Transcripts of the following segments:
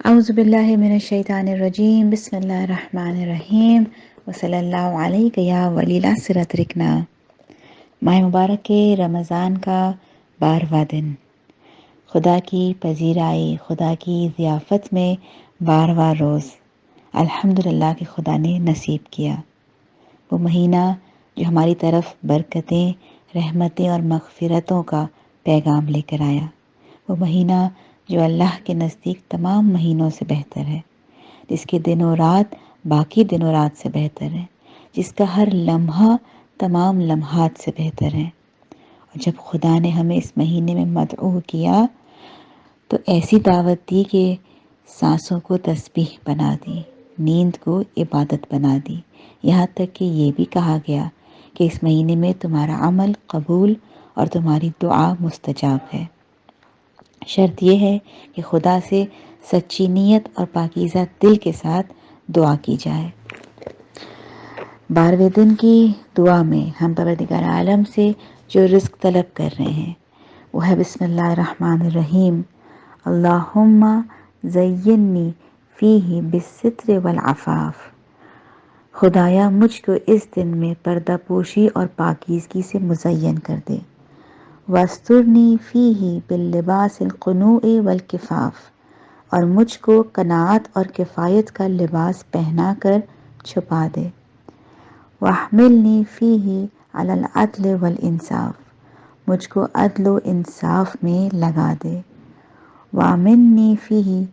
اعوذ باللہ من الشیطان الرجیم، بسم اللہ الرحمن الرحیم، وصلی اللہ علیک یا ولی العصرت رکنا۔ ماہ مبارک کے رمضان کا 12واں دن، خدا کی پذیرائی، خدا کی ضیافت میں 12واں روز الحمدللہ کہ خدا نے نصیب کیا۔ وہ مہینہ جو ہماری طرف برکتیں، رحمتیں اور مغفرتوں کا پیغام لے کر آیا، وہ مہینہ جو اللہ کے نزدیک تمام مہینوں سے بہتر ہے، جس کے دن و رات باقی دن و رات سے بہتر ہے، جس کا ہر لمحہ تمام لمحات سے بہتر ہے۔ اور جب خدا نے ہمیں اس مہینے میں مدعو کیا تو ایسی دعوت دی کہ سانسوں کو تسبیح بنا دی، نیند کو عبادت بنا دی، یہاں تک کہ یہ بھی کہا گیا کہ اس مہینے میں تمہارا عمل قبول اور تمہاری دعا مستجاب ہے۔ شرط یہ ہے کہ خدا سے سچی نیت اور پاکیزہ دل کے ساتھ دعا کی جائے۔ 12ویں دن کی دعا میں ہم پروردگار عالم سے جو رزق طلب کر رہے ہیں وہ ہے بسم اللہ الرحمن الرحیم، اللہم زینی فیہ بالستر والعفاف۔ خدایا مجھ کو اس دن میں پردہ پوشی اور پاکیزگی سے مزین کر دے۔ واسترنی فیہ باللباس القنوع والکفاف، اور مجھ کو قناعت اور کفایت کا لباس پہنا کر چھپا دے۔ واحملنی فیہ علی العدل والانصاف، مجھ کو عدل و انصاف میں لگا دے۔ وامنی فیہ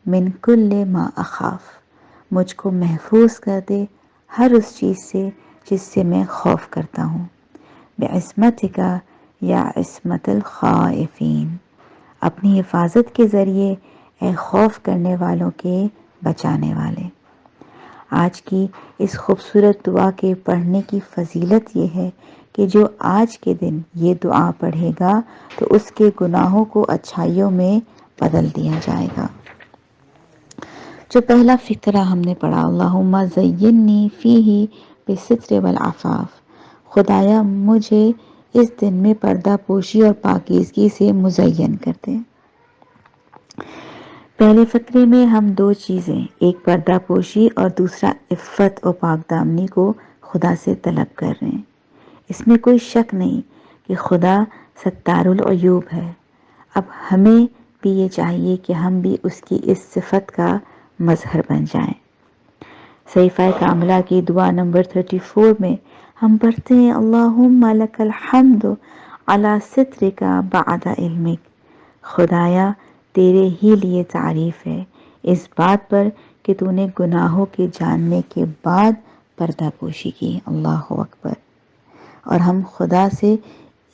من کل ما اخاف، مجھ کو محفوظ کر دے ہر اس چیز سے جس سے میں خوف کرتا ہوں۔ بعصمتک یا عصمت الخائفین، اپنی حفاظت کے ذریعے اے خوف کرنے والوں کے بچانے والے۔ آج کی اس خوبصورت دعا کے پڑھنے کی فضیلت یہ ہے کہ جو آج کے دن یہ دعا پڑھے گا تو اس کے گناہوں کو اچھائیوں میں بدل دیا جائے گا۔ جو پہلا فقرہ ہم نے پڑھا، اللہم زینی فیہ بالستر والعفاف، خدایا مجھے اس دن میں پردہ پوشی اور پاکیزگی سے مزین کر دے۔ پہلے فقرے میں ہم دو چیزیں، ایک پردہ پوشی اور دوسرا عفت و پاک دامنی کو خدا سے طلب کر رہے ہیں۔ اس میں کوئی شک نہیں کہ خدا ستار العیوب ہے۔ اب ہمیں بھی یہ چاہیے کہ ہم بھی اس کی اس صفت کا مظہر بن جائیں۔ صحیفہ کاملہ کی دعا نمبر 34 میں ہم پڑھتے ہیں، اللہم لک الحمد علی سترک بعد علمک، خدایا تیرے ہی لیے تعریف ہے اس بات پر کہ تو نے گناہوں کے جاننے کے بعد پردہ پوشی کی۔ اللہ اکبر۔ اور ہم خدا سے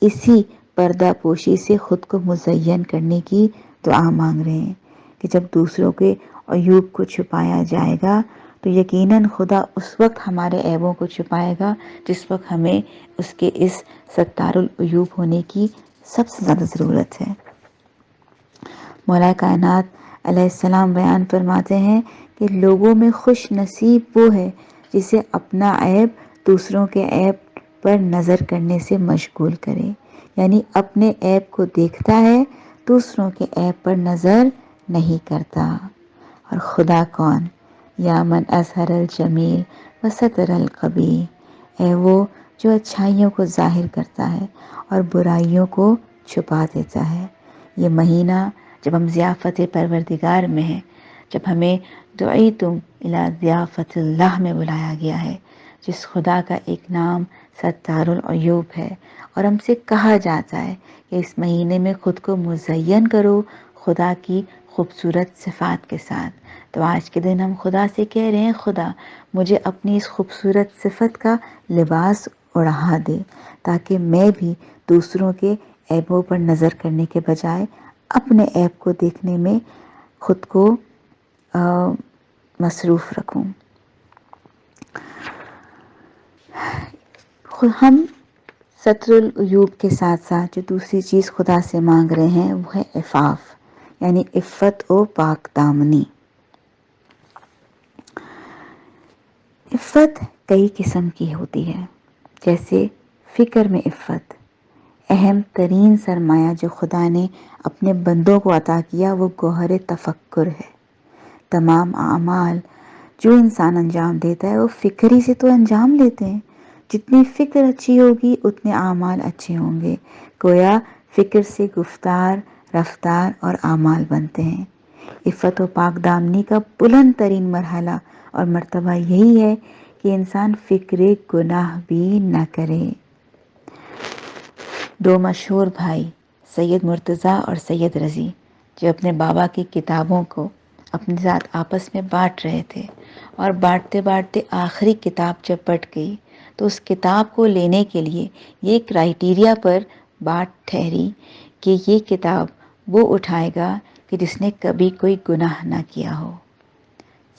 اسی پردہ پوشی سے خود کو مزین کرنے کی دعا مانگ رہے ہیں کہ جب دوسروں کے عیوب کو چھپایا جائے گا تو یقیناً خدا اس وقت ہمارے عیبوں کو چھپائے گا جس وقت ہمیں اس کے اس ستار العیوب ہونے کی سب سے زیادہ ضرورت ہے۔ مولا کائنات علیہ السلام بیان فرماتے ہیں کہ لوگوں میں خوش نصیب وہ ہے جسے اپنا عیب دوسروں کے عیب پر نظر کرنے سے مشغول کرے، یعنی اپنے عیب کو دیکھتا ہے، دوسروں کے عیب پر نظر نہیں کرتا۔ اور خدا کون؟ یا من اظہر الجمیل وستر القبیح، اے وہ جو اچھائیوں کو ظاہر کرتا ہے اور برائیوں کو چھپا دیتا ہے۔ یہ مہینہ جب ہم ضیافت پروردگار میں ہیں، جب ہمیں دعیتم الی ضیافت اللہ میں بلایا گیا ہے، جس خدا کا ایک نام ستار العیوب ہے، اور ہم سے کہا جاتا ہے کہ اس مہینے میں خود کو مزین کرو خدا کی خوبصورت صفات کے ساتھ، تو آج کے دن ہم خدا سے کہہ رہے ہیں، خدا مجھے اپنی اس خوبصورت صفت کا لباس اڑا دے تاکہ میں بھی دوسروں کے عیبوں پر نظر کرنے کے بجائے اپنے عیب کو دیکھنے میں خود کو مصروف رکھوں۔ ہم ستر العیوب کے ساتھ ساتھ جو دوسری چیز خدا سے مانگ رہے ہیں وہ ہے عفاف، یعنی عفت و پاک دامنی۔ عفت کئی قسم کی ہوتی ہے، جیسے فکر میں عفت، اہم ترین سرمایہ جو خدا نے اپنے بندوں کو عطا کیا وہ گوہر تفکر ہے۔ تمام اعمال جو انسان انجام دیتا ہے وہ فکر ہی سے تو انجام لیتے ہیں. جتنی فکر اچھی ہوگی اتنے اعمال اچھے ہوں گے. گویا فکر سے گفتار، رفتار اور اعمال بنتے ہیں. عفت و پاک دامنی کا بلند ترین مرحلہ اور مرتبہ یہی ہے کہ انسان فکر گناہ بھی نہ کرے. دو مشہور بھائی سید مرتضیٰ اور سید رضی جو اپنے بابا کی کتابوں کو اپنے ساتھ آپس میں بانٹ رہے تھے، اور بانٹتے بانٹتے آخری کتاب جب بٹ گئی تو اس کتاب کو لینے کے لیے یہ کرائیٹیریا پر بات ٹھہری کہ یہ کتاب وہ اٹھائے گا کہ جس نے کبھی کوئی گناہ نہ کیا ہو.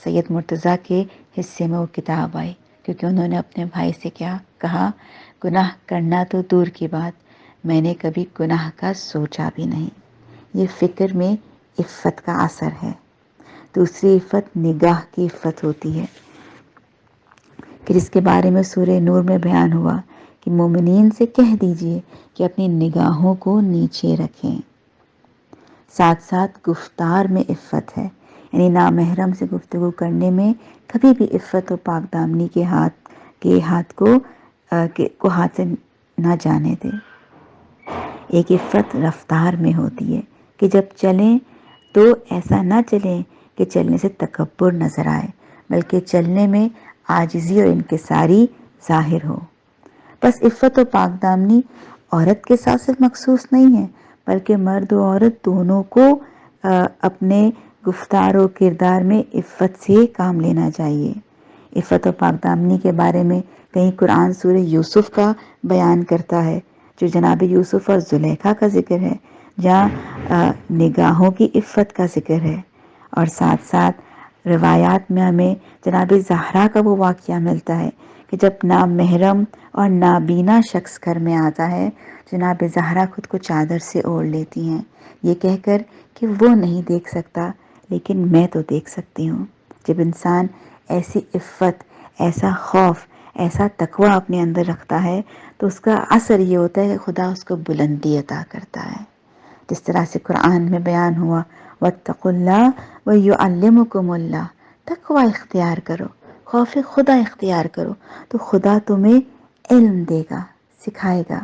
سید مرتضیٰ کے حصے میں وہ کتاب آئی کیونکہ انہوں نے اپنے بھائی سے کیا کہا، گناہ کرنا تو دور کی بات، میں نے کبھی گناہ کا سوچا بھی نہیں. یہ فکر میں عفت کا اثر ہے. دوسری عفت نگاہ کی عفت ہوتی ہے کہ جس کے بارے میں سورہ نور میں بیان ہوا کہ مومنین سے کہہ دیجئے کہ اپنی نگاہوں کو نیچے رکھیں. ساتھ ساتھ گفتار میں عفت ہے، یعنی نامحرم سے گفتگو کرنے میں کبھی بھی عفت و پاک دامنی کے ہاتھ کو ہاتھ سے نہ جانے دے. ایک عفت رفتار میں ہوتی ہے کہ جب چلیں تو ایسا نہ چلیں کہ چلنے سے تکبر نظر آئے، بلکہ چلنے میں عاجزی اور انکساری ظاہر ہو. بس عفت و پاک دامنی عورت کے ساتھ صرف مخصوص نہیں ہے، بلکہ مرد و عورت دونوں کو اپنے گفتار و کردار میں عفت سے کام لینا چاہیے. عفت و پاک دامنی کے بارے میں کہیں قرآن سورہ یوسف کا بیان کرتا ہے جو جناب یوسف اور زلیخا کا ذکر ہے، جہاں نگاہوں کی عفت کا ذکر ہے. اور ساتھ ساتھ روایات میں ہمیں جناب زہرا کا وہ واقعہ ملتا ہے کہ جب نامحرم اور نابینا شخص گھر میں آتا ہے، جناب زہرا خود کو چادر سے اوڑھ لیتی ہیں، یہ کہہ کر کہ وہ نہیں دیکھ سکتا لیکن میں تو دیکھ سکتی ہوں. جب انسان ایسی عفت، ایسا خوف، ایسا تقوی اپنے اندر رکھتا ہے تو اس کا اثر یہ ہوتا ہے کہ خدا اس کو بلندی عطا کرتا ہے. جس طرح سے قرآن میں بیان ہوا وَاتَّقُوا اللَّهَ وَيُعَلِّمُكُمُ اللَّهُ، تقوی اختیار کرو، خوف خدا اختیار کرو تو خدا تمہیں علم دے گا، سکھائے گا.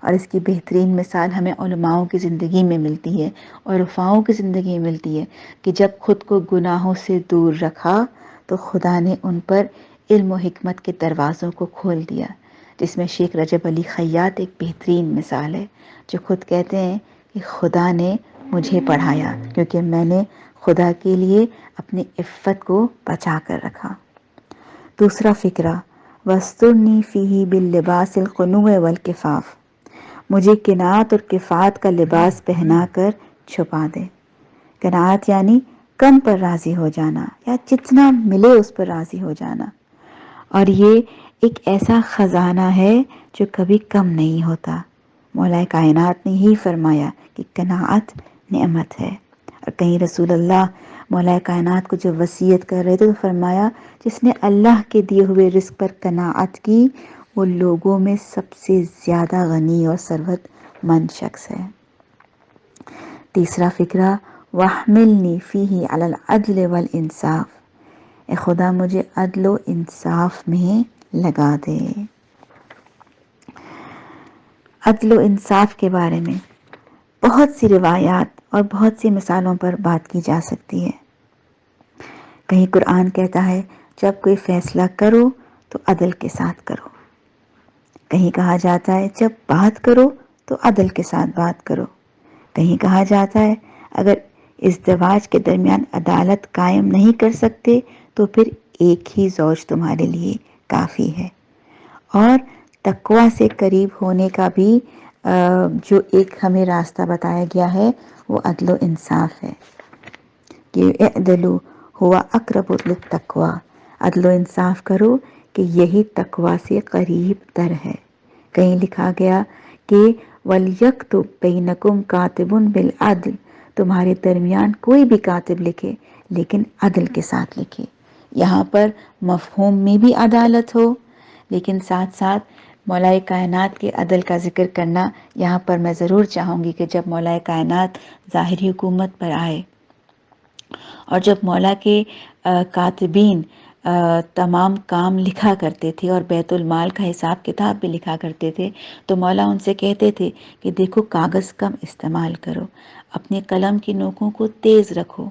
اور اس کی بہترین مثال ہمیں علماؤں کی زندگی میں ملتی ہے اور عرفاؤں کی زندگی میں ملتی ہے کہ جب خود کو گناہوں سے دور رکھا تو خدا نے ان پر علم و حکمت کے دروازوں کو کھول دیا. جس میں شیخ رجب علی خیاط ایک بہترین مثال ہے، جو خود کہتے ہیں کہ خدا نے مجھے پڑھایا کیونکہ میں نے خدا کے لیے اپنی عفت کو بچا کر رکھا. دوسرا فکرہ وَاسْتُرْنِي فِيهِ بِاللِّبَاسِ الْقُنُوِّ وَالْكِفَافِ، مجھے قناعت اور کفایت کا لباس پہنا کر چھپا دے. قناعت یعنی کم پر راضی ہو جانا یا جتنا ملے اس پر راضی ہو جانا. اور یہ ایک ایسا خزانہ ہے جو کبھی کم نہیں ہوتا. مولا کائنات نے ہی فرمایا کہ قناعت نعمت ہے. اور کہیں رسول اللہ مولا کائنات کو جو وصیت کر رہے تھے تو فرمایا جس نے اللہ کے دیے ہوئے رزق پر قناعت کی وہ لوگوں میں سب سے زیادہ غنی اور ثروت مند شخص ہے. تیسرا فکرہ وَاحْمِلْنِي فِيهِ عَلَى الْعَدْلِ وَالْإِنصَافِ، اے خدا مجھے عدل و انصاف میں لگا دے. عدل و انصاف کے بارے میں بہت سی روایات اور بہت سی مثالوں پر بات کی جا سکتی ہے. کہیں قرآن کہتا ہے جب کوئی فیصلہ کرو تو عدل کے ساتھ کرو. کہیں کہا جاتا ہے جب بات کرو تو عدل کے ساتھ بات کرو. کہیں کہا جاتا ہے اگر ازدواج کے درمیان عدالت قائم نہیں کر سکتے تو پھر ایک ہی زوج تمہارے لیے کافی ہے. اور تقوی سے قریب ہونے کا بھی جو ایک ہمیں راستہ بتایا گیا ہے وہ عدل و انصاف ہے کہ اعدلوا ہوا اقرب للتقوی، عدل و انصاف کرو کہ یہی تقوی سے قریب تر ہے. کہیں لکھا گیا کہ وَلْيَكْتُبْ بَيْنَكُمْ كَاتِبٌ بِالْعَدْلِ، تمہارے درمیان کوئی بھی کاتب لکھے لیکن عدل کے ساتھ لکھے. یہاں پر مفہوم میں بھی عدالت ہو لیکن ساتھ ساتھ مولا کائنات کے عدل کا ذکر کرنا یہاں پر میں ضرور چاہوں گی کہ جب مولا کائنات ظاہری حکومت پر آئے اور جب مولا کے کاتبین تمام کام لکھا کرتے تھے اور بیت المال کا حساب کتاب بھی لکھا کرتے تھے تو مولا ان سے کہتے تھے کہ دیکھو کاغذ کم استعمال کرو، اپنے قلم کی نوکوں کو تیز رکھو،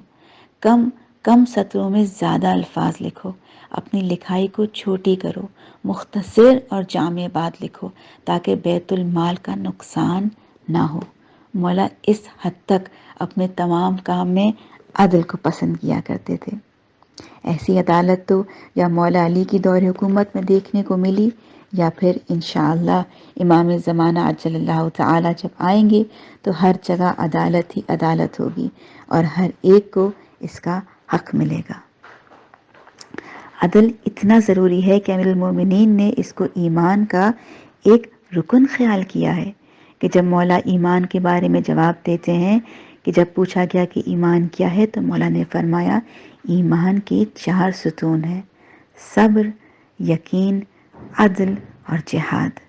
کم کم سطروں میں زیادہ الفاظ لکھو، اپنی لکھائی کو چھوٹی کرو، مختصر اور جامع بات لکھو تاکہ بیت المال کا نقصان نہ ہو۔ مولا اس حد تک اپنے تمام کام میں عدل کو پسند کیا کرتے تھے۔ ایسی عدالت تو یا مولا علی کی دور حکومت میں دیکھنے کو ملی یا پھر انشاءاللہ امام زمانہ عجل اللہ تعالی جب آئیں گے تو ہر جگہ عدالت ہی عدالت ہوگی اور ہر ایک کو اس کا حق ملے گا۔ عدل اتنا ضروری ہے کہ امیر المومنین نے اس کو ایمان کا ایک رکن خیال کیا ہے کہ جب مولا ایمان کے بارے میں جواب دیتے ہیں کہ جب پوچھا گیا کہ ایمان کیا ہے تو مولا نے فرمایا ایمان کے 4 ستون ہیں: صبر، یقین، عدل اور جہاد۔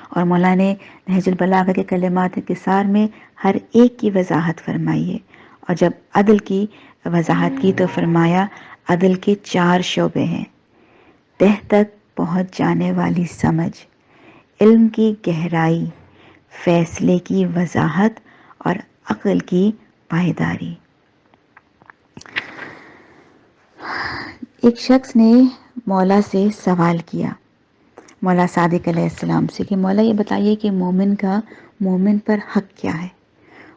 اور مولا نے نہج البلاغہ کے کلمات انکسار میں ہر ایک کی وضاحت فرمائی ہے، اور جب عدل کی وضاحت کی تو فرمایا عدل کے 4 شعبے ہیں: تہ تک پہنچ جانے والی سمجھ، علم کی گہرائی، فیصلے کی وضاحت اور عقل کی پائیداری۔ ایک شخص نے مولا سے سوال کیا، مولا صادق علیہ السلام سے، کہ مولا یہ بتائیے کہ مومن کا مومن پر حق کیا ہے؟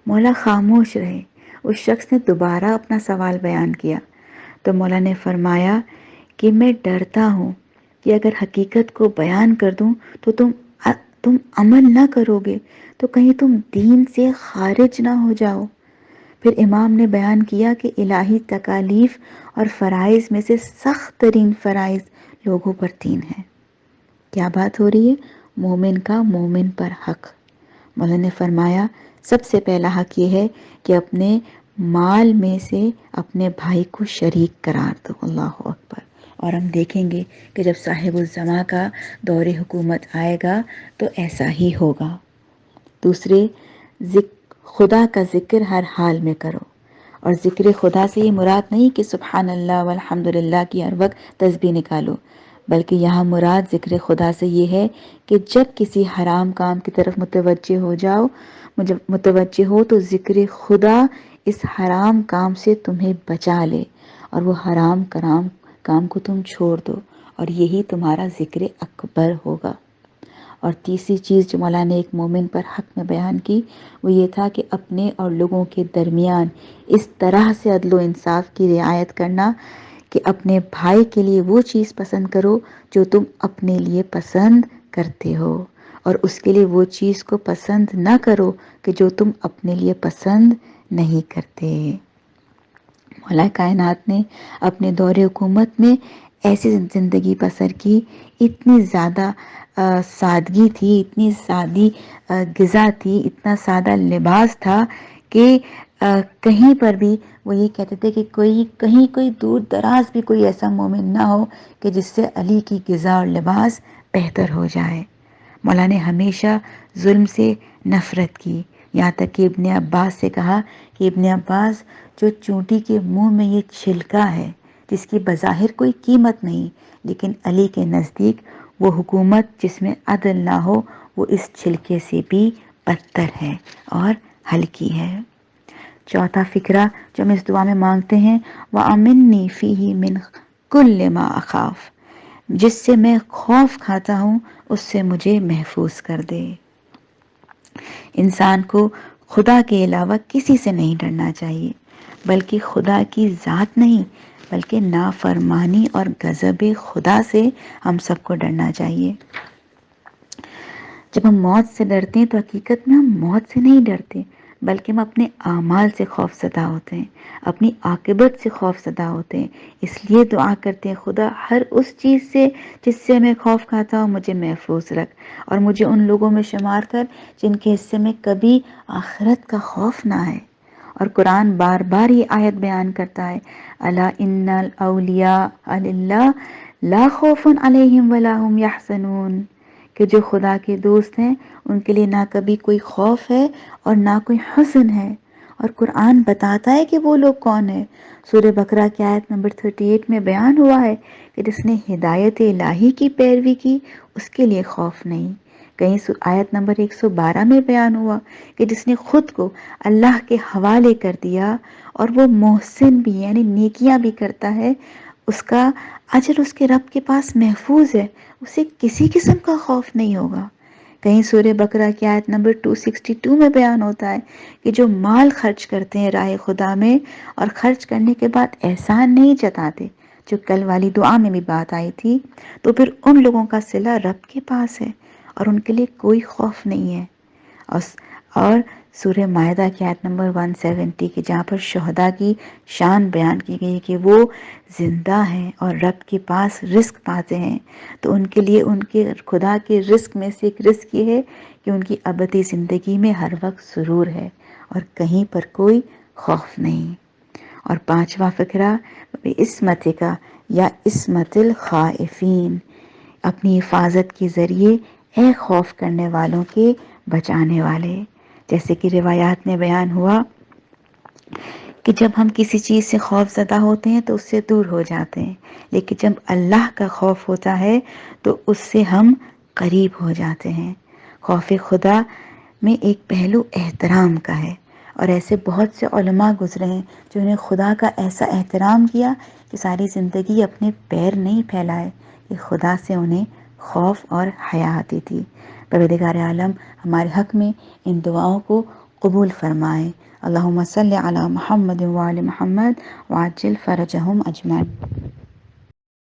مولا خاموش رہے۔ اس شخص نے دوبارہ اپنا سوال بیان کیا تو مولا نے فرمایا کہ میں ڈرتا ہوں کہ اگر حقیقت کو بیان کر دوں تو تم عمل نہ کرو گے تو کہیں تم دین سے خارج نہ ہو جاؤ۔ پھر امام نے بیان کیا کہ الہی تکالیف اور فرائض میں سے سخت ترین فرائض لوگوں پر 3 ہیں۔ کیا بات ہو رہی ہے؟ مومن کا مومن پر حق۔ مولا نے فرمایا سب سے پہلا حق یہ ہے کہ اپنے مال میں سے اپنے بھائی کو شریک قرار دو۔ اللہ اکبر۔ اور ہم دیکھیں گے کہ جب صاحب الزماں کا دور حکومت آئے گا تو ایسا ہی ہوگا۔ دوسرے، خدا کا ذکر ہر حال میں کرو، اور ذکر خدا سے یہ مراد نہیں کہ سبحان اللہ والحمدللہ کی ہر وقت تسبیح نکالو، بلکہ یہاں مراد ذکر خدا سے یہ ہے کہ جب کسی حرام کام کی طرف متوجہ ہو تو ذکر خدا اس حرام کام سے تمہیں بچا لے اور وہ حرام کام کو تم چھوڑ دو، اور یہی تمہارا ذکر اکبر ہوگا۔ اور تیسری چیز جو مولا نے ایک مومن پر حق میں بیان کی وہ یہ تھا کہ اپنے اور لوگوں کے درمیان اس طرح سے عدل و انصاف کی رعایت کرنا کہ اپنے بھائی کے لیے وہ چیز پسند کرو جو تم اپنے لیے پسند کرتے ہو، اور اس کے لیے وہ چیز کو پسند نہ کرو کہ جو تم اپنے لیے پسند نہیں کرتے۔ مولا کائنات نے اپنے دور حکومت میں ایسی زندگی بسر کی، اتنی زیادہ سادگی تھی، اتنی سادی غذا تھی، اتنا سادہ لباس تھا کہ کہیں پر بھی وہ یہ کہتے تھے کہ کہیں کوئی دور دراز بھی کوئی ایسا مومن نہ ہو کہ جس سے علی کی غذا اور لباس بہتر ہو جائے۔ مولا نے ہمیشہ ظلم سے نفرت کی، یہاں تک کہ ابن عباس سے کہا کہ ابن عباس، جو چونٹی کے منہ میں یہ چھلکا ہے جس کی بظاہر کوئی قیمت نہیں، لیکن علی کے نزدیک وہ حکومت جس میں عدل نہ ہو وہ اس چھلکے سے بھی بدتر ہے اور ہلکی ہے۔ چوتھا فقرہ جو ہم اس دعا میں مانگتے ہیں، وَأَمِنِّي فِيهِ مِنْ كُلِّ مَا أَخَافُ، جس سے میں خوف کھاتا ہوں اس سے مجھے محفوظ کر دے۔ انسان کو خدا کے علاوہ کسی سے نہیں ڈرنا چاہیے، بلکہ خدا کی ذات نہیں بلکہ نافرمانی اور غضب خدا سے ہم سب کو ڈرنا چاہیے۔ جب ہم موت سے ڈرتے ہیں تو حقیقت میں ہم موت سے نہیں ڈرتے، بلکہ ہم اپنے اعمال سے خوف زدہ ہوتے ہیں، اپنی عاقبت سے خوف زدہ ہوتے ہیں۔ اس لیے دعا کرتے ہیں خدا ہر اس چیز سے جس سے میں خوف کھاتا ہوں مجھے محفوظ رکھ، اور مجھے ان لوگوں میں شمار کر جن کے حصے میں کبھی آخرت کا خوف نہ ہے۔ اور قرآن بار بار یہ آیت بیان کرتا ہے، الا ان الاولیاء للہ لا خوف علیہم ولا هم یحزنون، کہ جو خدا کے دوست ہیں ان کے لیے نہ کبھی کوئی خوف ہے اور نہ کوئی حزن ہے، اور قرآن بتاتا ہے کہ وہ لوگ کون ہیں۔ سورہ بقرہ کی آیت نمبر 38 میں بیان ہوا ہے کہ جس نے ہدایت الہی کی پیروی کی اس کے لیے خوف نہیں۔ کہیں آیت نمبر 112 میں بیان ہوا کہ جس نے خود کو اللہ کے حوالے کر دیا اور وہ محسن بھی یعنی نیکیاں بھی کرتا ہے، اس کا اجر اس کے رب کے پاس محفوظ ہے، اسے کسی قسم کا خوف نہیں ہوگا۔ کہیں سورہ بقرہ کی آیت نمبر 262 میں بیان ہوتا ہے کہ جو مال خرچ کرتے ہیں راہ خدا میں اور خرچ کرنے کے بعد احسان نہیں جتاتے، جو کل والی دعا میں بھی بات آئی تھی، تو پھر ان لوگوں کا صلہ رب کے پاس ہے اور ان کے لیے کوئی خوف نہیں ہے۔ اور سورہ مائدہ کی آیت نمبر 170 کی جہاں پر شہداء کی شان بیان کی گئی کہ وہ زندہ ہیں اور رب کے پاس رزق پاتے ہیں، تو ان کے لیے ان کے خدا کے رزق میں سے ایک رزق یہ ہے کہ ان کی ابدی زندگی میں ہر وقت سرور ہے اور کہیں پر کوئی خوف نہیں۔ اور پانچواں فقرہ عصمت کا یا عصمت الخائفین، اپنی حفاظت کے ذریعے اے خوف کرنے والوں کے بچانے والے۔ جیسے کہ روایات میں بیان ہوا کہ جب ہم کسی چیز سے خوف زدہ ہوتے ہیں تو اس سے دور ہو جاتے ہیں، لیکن جب اللہ کا خوف ہوتا ہے تو اس سے ہم قریب ہو جاتے ہیں۔ خوف خدا میں ایک پہلو احترام کا ہے، اور ایسے بہت سے علماء گزرے ہیں جنہوں نے خدا کا ایسا احترام کیا کہ ساری زندگی اپنے پیر نہیں پھیلائے، کہ خدا سے انہیں خوف اور حیا آتی تھی۔ پروردگار عالم ہمارے حق میں ان دعاؤں کو قبول فرمائے۔ اللہم صلی علی محمد وعلی محمد وعجل فرجہم اجمعین۔